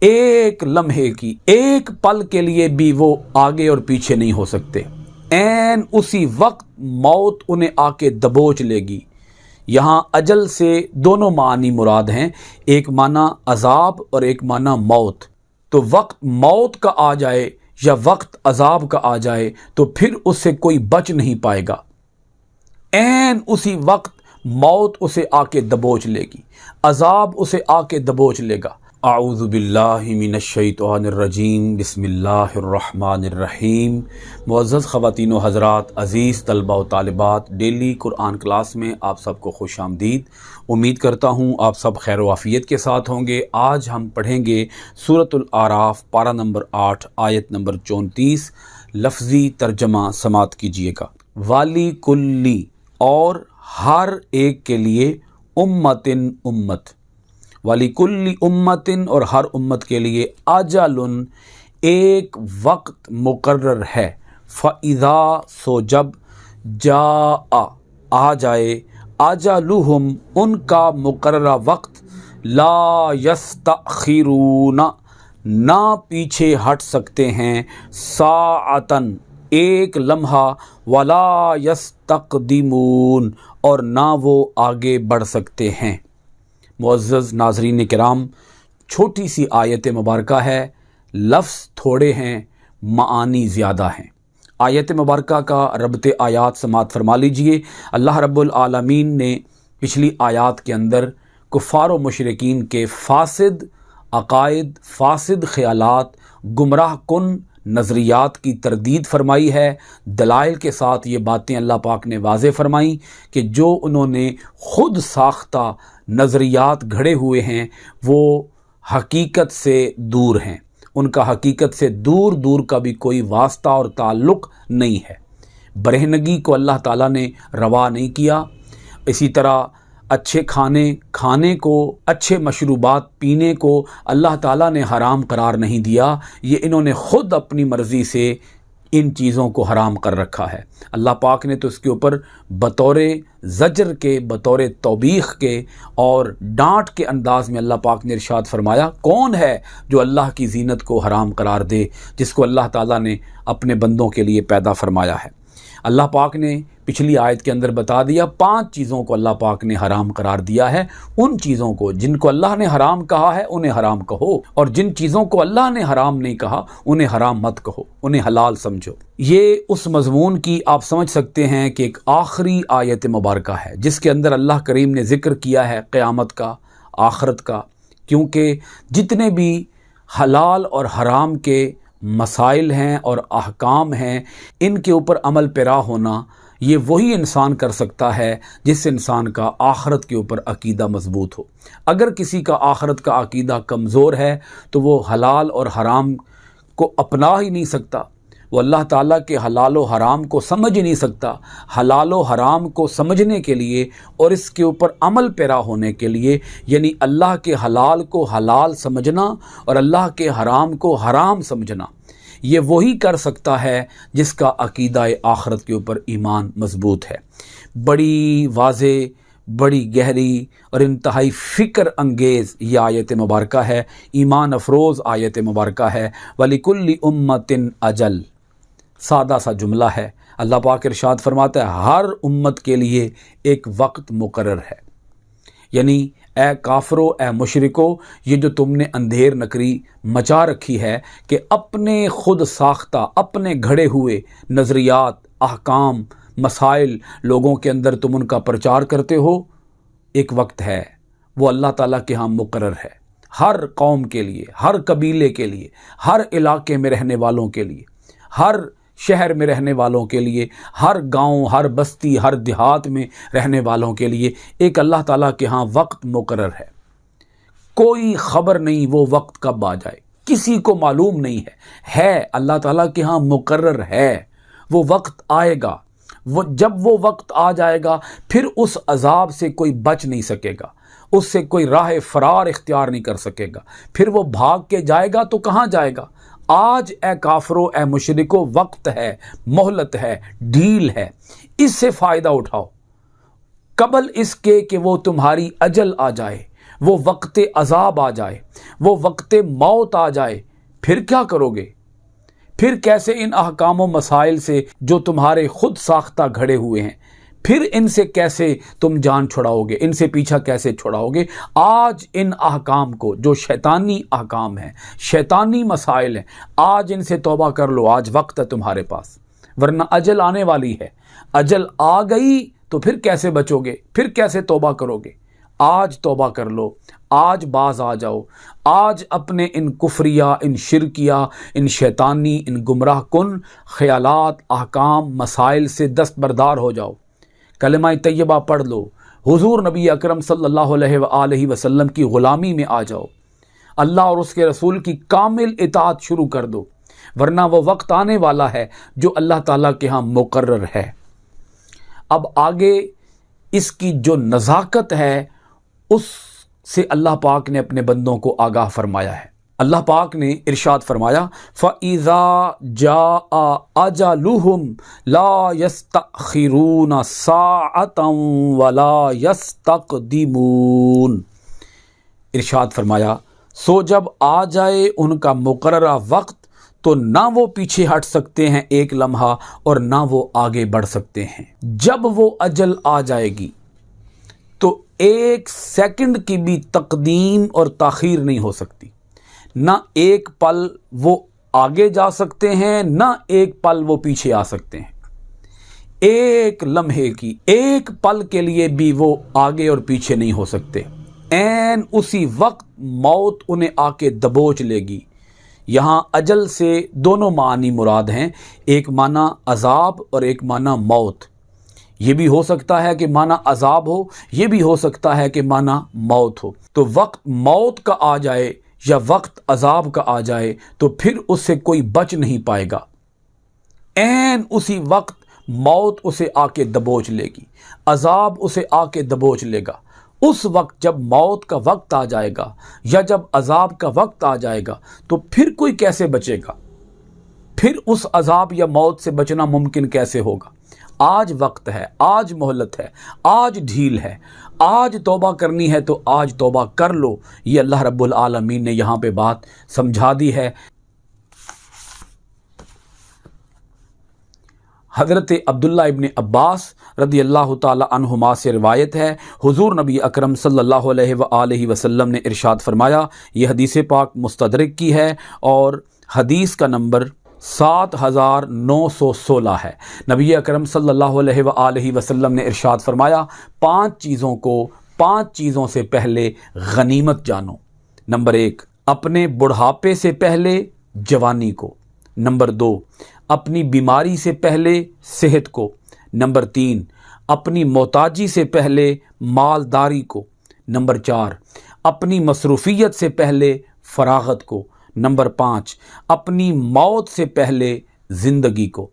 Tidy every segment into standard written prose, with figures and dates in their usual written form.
ایک لمحے کی، ایک پل کے لیے بھی وہ آگے اور پیچھے نہیں ہو سکتے۔ عین اسی وقت موت انہیں آ کے دبوچ لے گی۔ یہاں اجل سے دونوں معنی مراد ہیں، ایک معنی عذاب اور ایک معنی موت۔ تو وقت موت کا آ جائے یا وقت عذاب کا آ جائے تو پھر اس سے کوئی بچ نہیں پائے گا۔ عین اسی وقت موت اسے آ کے دبوچ لے گی، عذاب اسے آ کے دبوچ لے گا۔ اعوذ باللہ من الشیطان الرجیم، بسم اللہ الرحمن الرحیم۔ معزز خواتین و حضرات، عزیز طلبہ و طالبات، ڈیلی قرآن کلاس میں آپ سب کو خوش آمدید۔ امید کرتا ہوں آپ سب خیر و عافیت کے ساتھ ہوں گے۔ آج ہم پڑھیں گے سورۃ الاعراف پارہ نمبر 8 آیت نمبر 34۔ لفظی ترجمہ سماعت کیجیے گا۔ والی کلی، اور ہر ایک کے لیے، امتن امت، والی کل امتن، اور ہر امت کے لیے، اجل ایک وقت مقرر ہے، فاذا سو جب، جاء آ جائے، اجلہم ان کا مقررہ وقت، لا یستأخرون نہ پیچھے ہٹ سکتے ہیں، ساعتن ایک لمحہ، ولا یستقدمون اور نہ وہ آگے بڑھ سکتے ہیں۔ معزز ناظرین کرام، چھوٹی سی آیت مبارکہ ہے، لفظ تھوڑے ہیں، معانی زیادہ ہیں۔ آیت مبارکہ کا ربط آیات سماعت فرما لیجئے۔ اللہ رب العالمین نے پچھلی آیات کے اندر کفار و مشرکین کے فاسد عقائد، فاسد خیالات، گمراہ کن نظریات کی تردید فرمائی ہے۔ دلائل کے ساتھ یہ باتیں اللہ پاک نے واضح فرمائیں کہ جو انہوں نے خود ساختہ نظریات گھڑے ہوئے ہیں وہ حقیقت سے دور ہیں، ان کا حقیقت سے دور دور کا بھی کوئی واسطہ اور تعلق نہیں ہے۔ برہنگی کو اللہ تعالیٰ نے روا نہیں کیا، اسی طرح اچھے کھانے کو، اچھے مشروبات پینے کو اللہ تعالیٰ نے حرام قرار نہیں دیا، یہ انہوں نے خود اپنی مرضی سے ان چیزوں کو حرام کر رکھا ہے۔ اللہ پاک نے تو اس کے اوپر بطور زجر کے، بطور توبیخ کے اور ڈانٹ کے انداز میں اللہ پاک نے ارشاد فرمایا، کون ہے جو اللہ کی زینت کو حرام قرار دے جس کو اللہ تعالیٰ نے اپنے بندوں کے لیے پیدا فرمایا ہے۔ اللہ پاک نے پچھلی آیت کے اندر بتا دیا 5 چیزوں کو اللہ پاک نے حرام قرار دیا ہے۔ ان چیزوں کو جن کو اللہ نے حرام کہا ہے انہیں حرام کہو، اور جن چیزوں کو اللہ نے حرام نہیں کہا انہیں حرام مت کہو، انہیں حلال سمجھو۔ یہ اس مضمون کی آپ سمجھ سکتے ہیں کہ ایک آخری آیت مبارکہ ہے جس کے اندر اللہ کریم نے ذکر کیا ہے قیامت کا، آخرت کا، کیونکہ جتنے بھی حلال اور حرام کے مسائل ہیں اور احکام ہیں ان کے اوپر عمل پیرا ہونا یہ وہی انسان کر سکتا ہے جس انسان کا آخرت کے اوپر عقیدہ مضبوط ہو۔ اگر کسی کا آخرت کا عقیدہ کمزور ہے تو وہ حلال اور حرام کو اپنا ہی نہیں سکتا، وہ اللہ تعالیٰ کے حلال و حرام کو سمجھ ہی نہیں سکتا۔ حلال و حرام کو سمجھنے کے لیے اور اس کے اوپر عمل پیرا ہونے کے لیے، یعنی اللہ کے حلال کو حلال سمجھنا اور اللہ کے حرام کو حرام سمجھنا، یہ وہی کر سکتا ہے جس کا عقیدہ آخرت کے اوپر ایمان مضبوط ہے۔ بڑی واضح، بڑی گہری اور انتہائی فکر انگیز یہ آیت مبارکہ ہے، ایمان افروز آیت مبارکہ ہے۔ وَلِكُلِّ أُمَّةٍ أَجَلٌ، سادہ سا جملہ ہے۔ اللہ پاک ارشاد فرماتا ہے ہر امت کے لیے ایک وقت مقرر ہے، یعنی اے کافرو، اے مشرکو، یہ جو تم نے اندھیر نکری مچا رکھی ہے کہ اپنے خود ساختہ، اپنے گھڑے ہوئے نظریات، احکام، مسائل لوگوں کے اندر تم ان کا پرچار کرتے ہو، ایک وقت ہے وہ اللہ تعالیٰ کے ہاں مقرر ہے، ہر قوم کے لیے، ہر قبیلے کے لیے، ہر علاقے میں رہنے والوں کے لیے، ہر شہر میں رہنے والوں کے لیے، ہر گاؤں، ہر بستی، ہر دیہات میں رہنے والوں کے لیے ایک اللہ تعالیٰ کے ہاں وقت مقرر ہے۔ کوئی خبر نہیں وہ وقت کب آ جائے، کسی کو معلوم نہیں ہے اللہ تعالیٰ کے ہاں مقرر ہے، وہ وقت آئے گا۔ جب وہ وقت آ جائے گا پھر اس عذاب سے کوئی بچ نہیں سکے گا، اس سے کوئی راہ فرار اختیار نہیں کر سکے گا، پھر وہ بھاگ کے جائے گا تو کہاں جائے گا؟ آج اے کافرو، اے مشرکو، وقت ہے، مہلت ہے، ڈھیل ہے، اس سے فائدہ اٹھاؤ قبل اس کے کہ وہ تمہاری اجل آ جائے، وہ وقت عذاب آ جائے، وہ وقت موت آ جائے، پھر کیا کرو گے؟ پھر کیسے ان احکام و مسائل سے جو تمہارے خود ساختہ گھڑے ہوئے ہیں، پھر ان سے کیسے تم جان چھڑاؤ گے؟ ان سے پیچھا کیسے چھڑاؤ گے؟ آج ان احکام کو، جو شیطانی احکام ہیں، شیطانی مسائل ہیں، آج ان سے توبہ کر لو، آج وقت ہے تمہارے پاس، ورنہ اجل آنے والی ہے۔ اجل آ گئی تو پھر کیسے بچو گے؟ پھر کیسے توبہ کرو گے؟ آج توبہ کر لو، آج باز آ جاؤ، آج اپنے ان کفریہ، ان شرکیہ، ان شیطانی، ان گمراہ کن خیالات، احکام، مسائل سے دستبردار ہو جاؤ، کلمہ طیبہ پڑھ لو، حضور نبی اکرم صلی اللہ علیہ وآلہ وسلم کی غلامی میں آ جاؤ، اللہ اور اس کے رسول کی کامل اطاعت شروع کر دو، ورنہ وہ وقت آنے والا ہے جو اللہ تعالیٰ کے ہاں مقرر ہے۔ اب آگے اس کی جو نزاکت ہے اس سے اللہ پاک نے اپنے بندوں کو آگاہ فرمایا ہے۔ اللہ پاک نے ارشاد فرمایا فَإِذَا جَاءَ أَجَلُهُمْ لَا يَسْتَأْخِرُونَ سَاعَةً وَلَا يَسْتَقْدِمُونَ۔ ارشاد فرمایا سو جب آ جائے ان کا مقررہ وقت تو نہ وہ پیچھے ہٹ سکتے ہیں ایک لمحہ اور نہ وہ آگے بڑھ سکتے ہیں۔ جب وہ اجل آ جائے گی تو ایک سیکنڈ کی بھی تقدیم اور تاخیر نہیں ہو سکتی، نہ ایک پل وہ آگے جا سکتے ہیں، نہ ایک پل وہ پیچھے آ سکتے ہیں۔ ایک لمحے کی، ایک پل کے لیے بھی وہ آگے اور پیچھے نہیں ہو سکتے۔ عین اسی وقت موت انہیں آ کے دبوچ لے گی۔ یہاں اجل سے دونوں معنی مراد ہیں، ایک معنی عذاب اور ایک معنی موت۔ یہ بھی ہو سکتا ہے کہ معنی عذاب ہو، یہ بھی ہو سکتا ہے کہ معنی موت ہو۔ تو وقت موت کا آ جائے یا وقت عذاب کا آ جائے تو پھر اس سے کوئی بچ نہیں پائے گا۔ عین اسی وقت موت اسے آ کے دبوچ لے گی، عذاب اسے آ کے دبوچ لے گا۔ اس وقت جب موت کا وقت آ جائے گا یا جب عذاب کا وقت آ جائے گا تو پھر کوئی کیسے بچے گا؟ پھر اس عذاب یا موت سے بچنا ممکن کیسے ہوگا؟ آج وقت ہے، آج مہلت ہے، آج ڈھیل ہے، آج توبہ کرنی ہے تو آج توبہ کر لو۔ یہ اللہ رب العالمین نے یہاں پہ بات سمجھا دی ہے۔ حضرت عبداللہ ابن عباس رضی اللہ تعالی عنہما سے روایت ہے، حضور نبی اکرم صلی اللہ علیہ وآلہ وسلم نے ارشاد فرمایا، یہ حدیث پاک مستدرک کی ہے اور حدیث کا نمبر 7916 ہے۔ نبی اکرم صلی اللہ علیہ وآلہ وسلم نے ارشاد فرمایا، 5 چیزوں سے پہلے غنیمت جانو۔ نمبر 1، اپنے بڑھاپے سے پہلے جوانی کو۔ نمبر 2، اپنی بیماری سے پہلے صحت کو۔ نمبر 3، اپنی محتاجی سے پہلے مالداری کو۔ نمبر 4، اپنی مصروفیت سے پہلے فراغت کو۔ نمبر 5، اپنی موت سے پہلے زندگی کو۔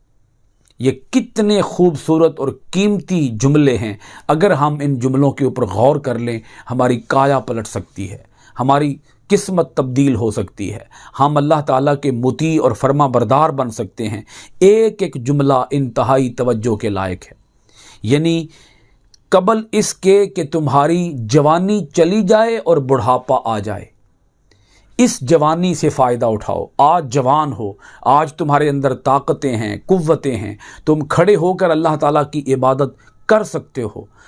یہ کتنے خوبصورت اور قیمتی جملے ہیں، اگر ہم ان جملوں کے اوپر غور کر لیں ہماری کایا پلٹ سکتی ہے، ہماری قسمت تبدیل ہو سکتی ہے، ہم اللہ تعالیٰ کے مطیع اور فرما بردار بن سکتے ہیں۔ ایک ایک جملہ انتہائی توجہ کے لائق ہے۔ یعنی قبل اس کے کہ تمہاری جوانی چلی جائے اور بڑھاپا آ جائے، اس جوانی سے فائدہ اٹھاؤ۔ آج جوان ہو، آج تمہارے اندر طاقتیں ہیں، قوتیں ہیں، تم کھڑے ہو کر اللہ تعالیٰ کی عبادت کر سکتے ہو۔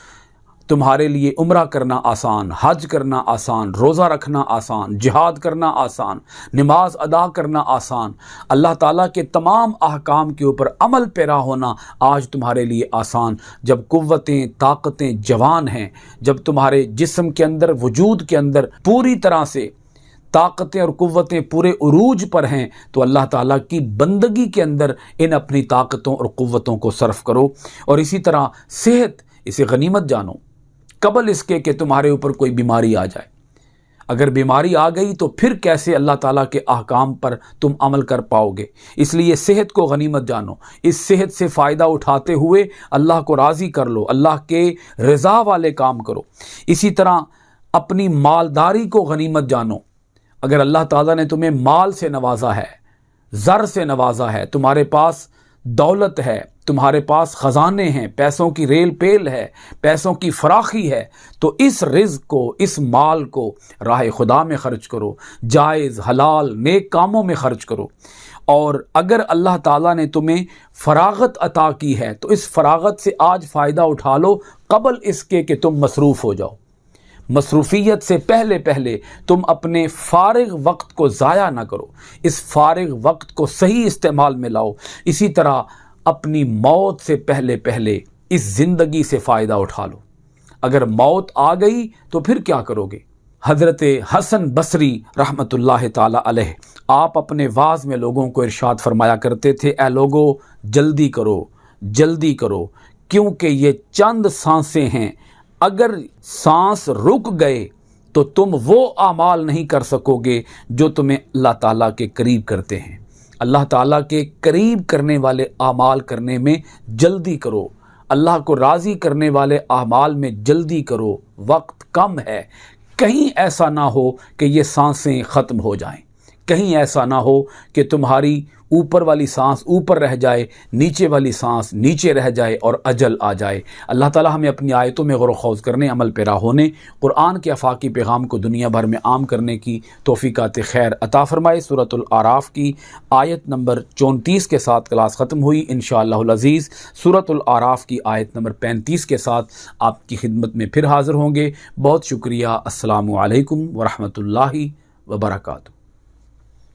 تمہارے لیے عمرہ کرنا آسان، حج کرنا آسان، روزہ رکھنا آسان، جہاد کرنا آسان، نماز ادا کرنا آسان، اللہ تعالیٰ کے تمام احکام کے اوپر عمل پیرا ہونا آج تمہارے لیے آسان۔ جب قوتیں، طاقتیں جوان ہیں، جب تمہارے جسم کے اندر، وجود کے اندر پوری طرح سے طاقتیں اور قوتیں پورے عروج پر ہیں، تو اللہ تعالیٰ کی بندگی کے اندر ان اپنی طاقتوں اور قوتوں کو صرف کرو۔ اور اسی طرح صحت، اسے غنیمت جانو قبل اس کے کہ تمہارے اوپر کوئی بیماری آ جائے۔ اگر بیماری آ گئی تو پھر کیسے اللہ تعالیٰ کے احکام پر تم عمل کر پاؤ گے؟ اس لیے صحت کو غنیمت جانو، اس صحت سے فائدہ اٹھاتے ہوئے اللہ کو راضی کر لو، اللہ کے رضا والے کام کرو۔ اسی طرح اپنی مالداری کو غنیمت جانو۔ اگر اللہ تعالیٰ نے تمہیں مال سے نوازا ہے، زر سے نوازا ہے، تمہارے پاس دولت ہے، تمہارے پاس خزانے ہیں، پیسوں کی ریل پیل ہے، پیسوں کی فراخی ہے، تو اس رزق کو، اس مال کو راہ خدا میں خرچ کرو، جائز حلال نیک کاموں میں خرچ کرو۔ اور اگر اللہ تعالیٰ نے تمہیں فراغت عطا کی ہے تو اس فراغت سے آج فائدہ اٹھا لو، قبل اس کے کہ تم مصروف ہو جاؤ۔ مصروفیت سے پہلے پہلے تم اپنے فارغ وقت کو ضائع نہ کرو، اس فارغ وقت کو صحیح استعمال میں لاؤ۔ اسی طرح اپنی موت سے پہلے پہلے اس زندگی سے فائدہ اٹھا لو۔ اگر موت آ گئی تو پھر کیا کرو گے؟ حضرت حسن بصری رحمۃ اللہ تعالی علیہ، آپ اپنے واعظ میں لوگوں کو ارشاد فرمایا کرتے تھے، اے لوگو جلدی کرو، جلدی کرو، کیونکہ یہ چند سانسیں ہیں، اگر سانس رک گئے تو تم وہ اعمال نہیں کر سکو گے جو تمہیں اللہ تعالیٰ کے قریب کرتے ہیں۔ اللہ تعالیٰ کے قریب کرنے والے اعمال کرنے میں جلدی کرو، اللہ کو راضی کرنے والے اعمال میں جلدی کرو، وقت کم ہے۔ کہیں ایسا نہ ہو کہ یہ سانسیں ختم ہو جائیں، کہیں ایسا نہ ہو کہ تمہاری اوپر والی سانس اوپر رہ جائے، نیچے والی سانس نیچے رہ جائے اور اجل آ جائے۔ اللہ تعالی ہمیں اپنی آیتوں میں غور و خوض کرنے، عمل پیرا ہونے، قرآن کے آفاقی پیغام کو دنیا بھر میں عام کرنے کی توفیقات خیر عطا فرمائے۔ سورۃ الاعراف کی آیت نمبر 34 کے ساتھ کلاس ختم ہوئی۔ انشاءاللہ العزیز سورۃ الاعراف کی آیت نمبر 35 کے ساتھ آپ کی خدمت میں پھر حاضر ہوں گے۔ بہت شکریہ۔ السلام علیکم ورحمۃ اللہ وبرکاتہ۔